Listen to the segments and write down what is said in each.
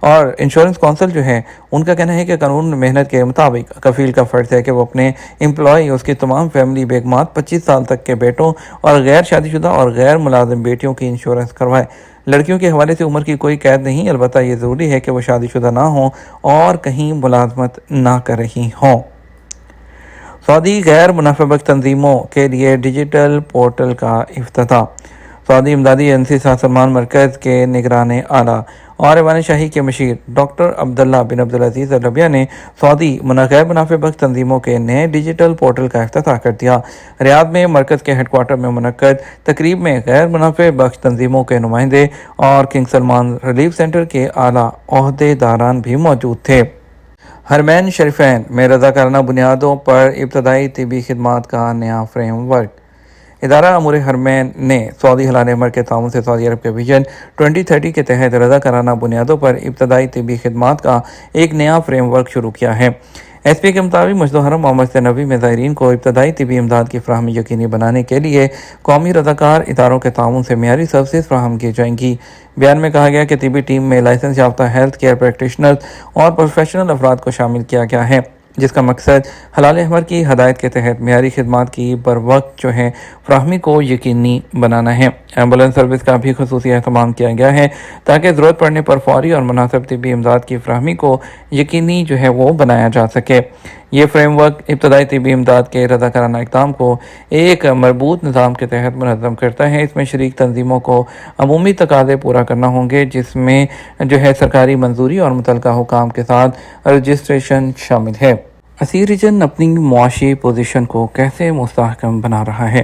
اور insurance council جو ہے ان کا کہنا ہے کہ قانون محنت کے مطابق کفیل کا فرض ہے کہ وہ اپنے امپلائی اس کی تمام فیملی بیگمات 25 سال تک کے بیٹوں اور غیر شادی شدہ اور غیر ملازم بیٹیوں کی انشورنس کروائے۔ لڑکیوں کے حوالے سے عمر کی کوئی قید نہیں، البتہ یہ ضروری ہے کہ وہ شادی شدہ نہ ہوں اور کہیں ملازمت نہ کر رہی ہوں۔ سعودی غیر منافع بخش تنظیموں کے لیے ڈیجیٹل پورٹل کا افتتاح۔ سعودی امدادی ایجنسی شاہ سلمان مرکز کے نگران اعلیٰ اور ایوان شاہی کے مشیر ڈاکٹر عبداللہ بن عبدالعزیز الربیہ نے سعودی غیر منافع بخش تنظیموں کے نئے ڈیجیٹل پورٹل کا افتتاح کر دیا۔ ریاض میں مرکز کے ہیڈ کوارٹر میں منعقد تقریب میں غیر منافع بخش تنظیموں کے نمائندے اور کنگ سلمان ریلیف سینٹر کے اعلیٰ عہدیداران بھی موجود تھے۔ حرمین شریفین میں رضاکارانہ بنیادوں پر ابتدائی طبی خدمات کا نیا فریم ورک۔ ادارہ امور حرمین نے سعودی ہلال احمر کے تعاون سے سعودی عرب کے ویژن 2030 کے تحت رضاکارانہ بنیادوں پر ابتدائی طبی خدمات کا ایک نیا فریم ورک شروع کیا ہے۔ ایس پی کے مطابق مسجد الحرم اور مسجد نبوی میں زائرین کو ابتدائی طبی امداد کی فراہمی یقینی بنانے کے لیے قومی رضاکار اداروں کے تعاون سے معیاری سروسز فراہم کی جائیں گی۔ بیان میں کہا گیا کہ طبی ٹیم میں لائسنس یافتہ ہیلتھ کیئر پریکٹیشنرز اور پروفیشنل افراد کو شامل کیا گیا ہے، جس کا مقصد ہلال احمر کی ہدایت کے تحت معیاری خدمات کی بروقت فراہمی کو یقینی بنانا ہے۔ ایمبولینس سروس کا بھی خصوصی اہتمام کیا گیا ہے تاکہ ضرورت پڑنے پر فوری اور مناسب طبی امداد کی فراہمی کو یقینی وہ بنایا جا سکے۔ یہ فریم ورک ابتدائی طبی امداد کے رضاکارانہ اقدام کو ایک مربوط نظام کے تحت منظم کرتا ہے۔ اس میں شریک تنظیموں کو عمومی تقاضے پورا کرنا ہوں گے، جس میں سرکاری منظوری اور متعلقہ حکام کے ساتھ رجسٹریشن شامل ہے۔ اسیر ریجن اپنی معاشی پوزیشن کو کیسے مستحکم بنا رہا ہے؟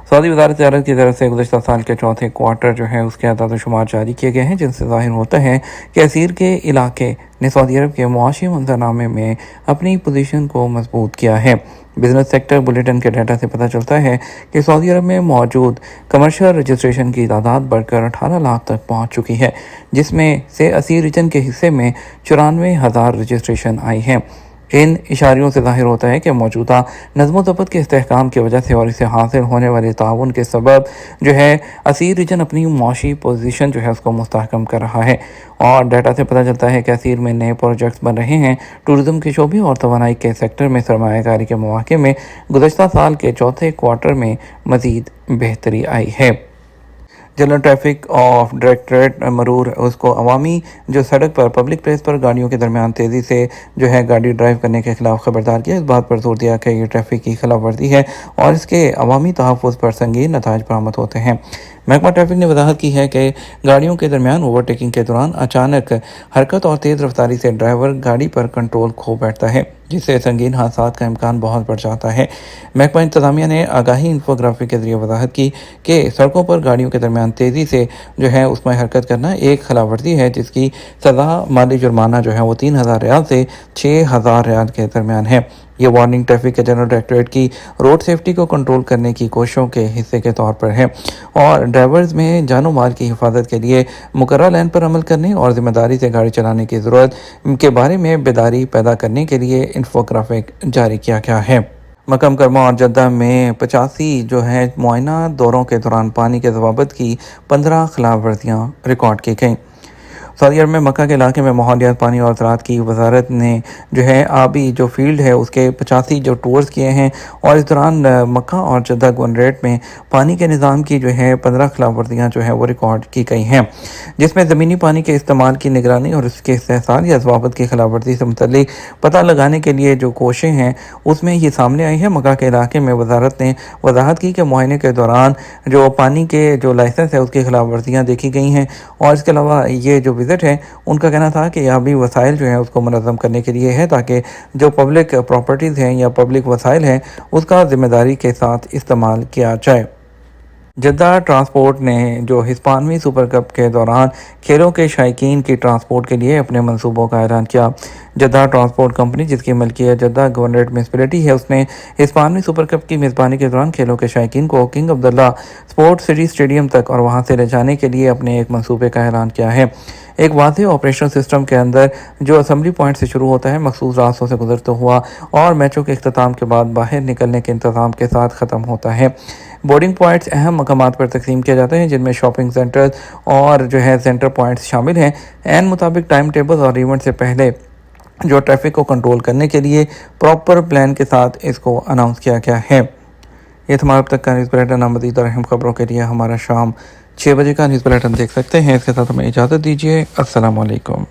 سعودی وزارت تجارت کی طرف سے گزشتہ سال کے چوتھے کوارٹر اس کے اعداد و شمار جاری کیے گئے ہیں، جن سے ظاہر ہوتا ہے کہ اسیر کے علاقے نے سعودی عرب کے معاشی منظرنامے میں اپنی پوزیشن کو مضبوط کیا ہے۔ بزنس سیکٹر بلیٹن کے ڈیٹا سے پتہ چلتا ہے کہ سعودی عرب میں موجود کمرشل رجسٹریشن کی تعداد بڑھ کر 18 لاکھ تک پہنچ چکی ہے، جس میں سے اسیر ریجن کے حصے میں 94,000 رجسٹریشن آئی ہیں۔ ان اشاریوں سے ظاہر ہوتا ہے کہ موجودہ نظم و ضبط کے استحکام کی وجہ سے اور اسے حاصل ہونے والے تعاون کے سبب اسیر ریجن اپنی معاشی پوزیشن اس کو مستحکم کر رہا ہے، اور ڈیٹا سے پتہ چلتا ہے کہ اسیر میں نئے پروجیکٹس بن رہے ہیں۔ ٹورزم کے شعبے اور توانائی کے سیکٹر میں سرمایہ کاری کے مواقع میں گزشتہ سال کے چوتھے کوارٹر میں مزید بہتری آئی ہے۔ جنرل ٹریفک آف ڈائریکٹوریٹ مرور اس کو عوامی سڑک پر پبلک پلیس پر گاڑیوں کے درمیان تیزی سے گاڑی ڈرائیو کرنے کے خلاف خبردار کیا۔ اس بات پر زور دیا کہ یہ ٹریفک کی خلاف ورزی ہے اور اس کے عوامی تحفظ پر سنگین نتائج برآمد ہوتے ہیں۔ محکمہ ٹریفک نے وضاحت کی ہے کہ گاڑیوں کے درمیان اوورٹیکنگ کے دوران اچانک حرکت اور تیز رفتاری سے ڈرائیور گاڑی پر کنٹرول کھو بیٹھتا ہے، جس سے سنگین حادثات کا امکان بہت بڑھ جاتا ہے۔ محکمہ انتظامیہ نے آگاہی انفوگرافی کے ذریعے وضاحت کی کہ سڑکوں پر گاڑیوں کے درمیان تیزی سے اس میں حرکت کرنا ایک خلاف ورزی ہے، جس کی سزا مالی جرمانہ وہ 3,000 ریال سے 6,000 ریال کے درمیان ہے۔ یہ وارننگ ٹریفک کے جنرل ڈائریکٹوریٹ کی روڈ سیفٹی کو کنٹرول کرنے کی کوششوں کے حصے کے طور پر ہے، اور ڈرائیورز میں جان و مال کی حفاظت کے لیے مقررہ لین پر عمل کرنے اور ذمہ داری سے گاڑی چلانے کی ضرورت کے بارے میں بیداری پیدا کرنے کے لیے انفوگرافک جاری کیا گیا ہے۔ مکہ مکرمہ اور جدہ میں 85 معائنہ دوروں کے دوران پانی کے ضوابط کی 15 خلاف ورزیاں ریکارڈ کی گئیں۔ سعودی عرب میں مکہ کے علاقے میں ماحولیات، پانی اور زراعت کی وزارت نے آبی فیلڈ ہے اس کے 85 ٹورز کیے ہیں، اور اس دوران مکہ اور جدہ گورنریٹ میں پانی کے نظام کی 15 خلاف ورزیاں وہ ریکارڈ کی گئی ہیں، جس میں زمینی پانی کے استعمال کی نگرانی اور اس کے استحصال یا ضوابط کی خلاف ورزی سے متعلق پتہ لگانے کے لیے کوششیں ہیں، اس میں یہ سامنے آئی ہے۔ مکہ کے علاقے میں وزارت نے وضاحت کی کہ معائنے کے دوران پانی کے لائسنس ہے اس کی خلاف ورزیاں دیکھی گئی ہیں، اور اس کے علاوہ یہ وزٹ ہے ان کا کہنا تھا کہ یہ آبی وسائل اس کو منظم کرنے کے لیے ہے، تاکہ پبلک پراپرٹیز ہیں یا پبلک وسائل ہیں اس کا ذمہ داری کے ساتھ استعمال کیا جائے۔ جدہ ٹرانسپورٹ نے ہسپانوی سپر کپ کے دوران کھیلوں کے شائقین کی ٹرانسپورٹ کے لیے اپنے منصوبوں کا اعلان کیا۔ جدہ ٹرانسپورٹ کمپنی، جس کی ملکیت جدہ گورنریٹ میونسپلٹی ہے، اس نے ہسپانوی سپر کپ کی میزبانی کے دوران کھیلوں کے شائقین کو کنگ عبداللہ اسپورٹ سٹی اسٹیڈیم تک اور وہاں سے لے جانے کے لیے اپنے ایک منصوبے کا اعلان کیا ہے۔ ایک واضح آپریشنل سسٹم کے اندر اسمبلی پوائنٹ سے شروع ہوتا ہے، مخصوص راستوں سے گزرتا ہوا اور میچوں کے اختتام کے بعد باہر نکلنے کے انتظام کے ساتھ ختم ہوتا ہے۔ بورڈنگ پوائنٹس اہم مقامات پر تقسیم کیے جاتے ہیں جن میں شاپنگ سینٹرز اور جو ہے سینٹر پوائنٹس شامل ہیں۔ عین مطابق ٹائم ٹیبل اور ایونٹ سے پہلے جو ٹریفک کو کنٹرول کرنے کے لیے پراپر پلان کے ساتھ اس کو اناؤنس کیا گیا ہے۔ یہ تمہارا اب تک کا نیوز بلیٹن۔ مزید اور اہم خبروں کے لیے ہمارا شام 6 بجے کا نیوز بلیٹن دیکھ سکتے ہیں۔ اس کے ساتھ ہمیں اجازت دیجیے۔ السلام علیکم۔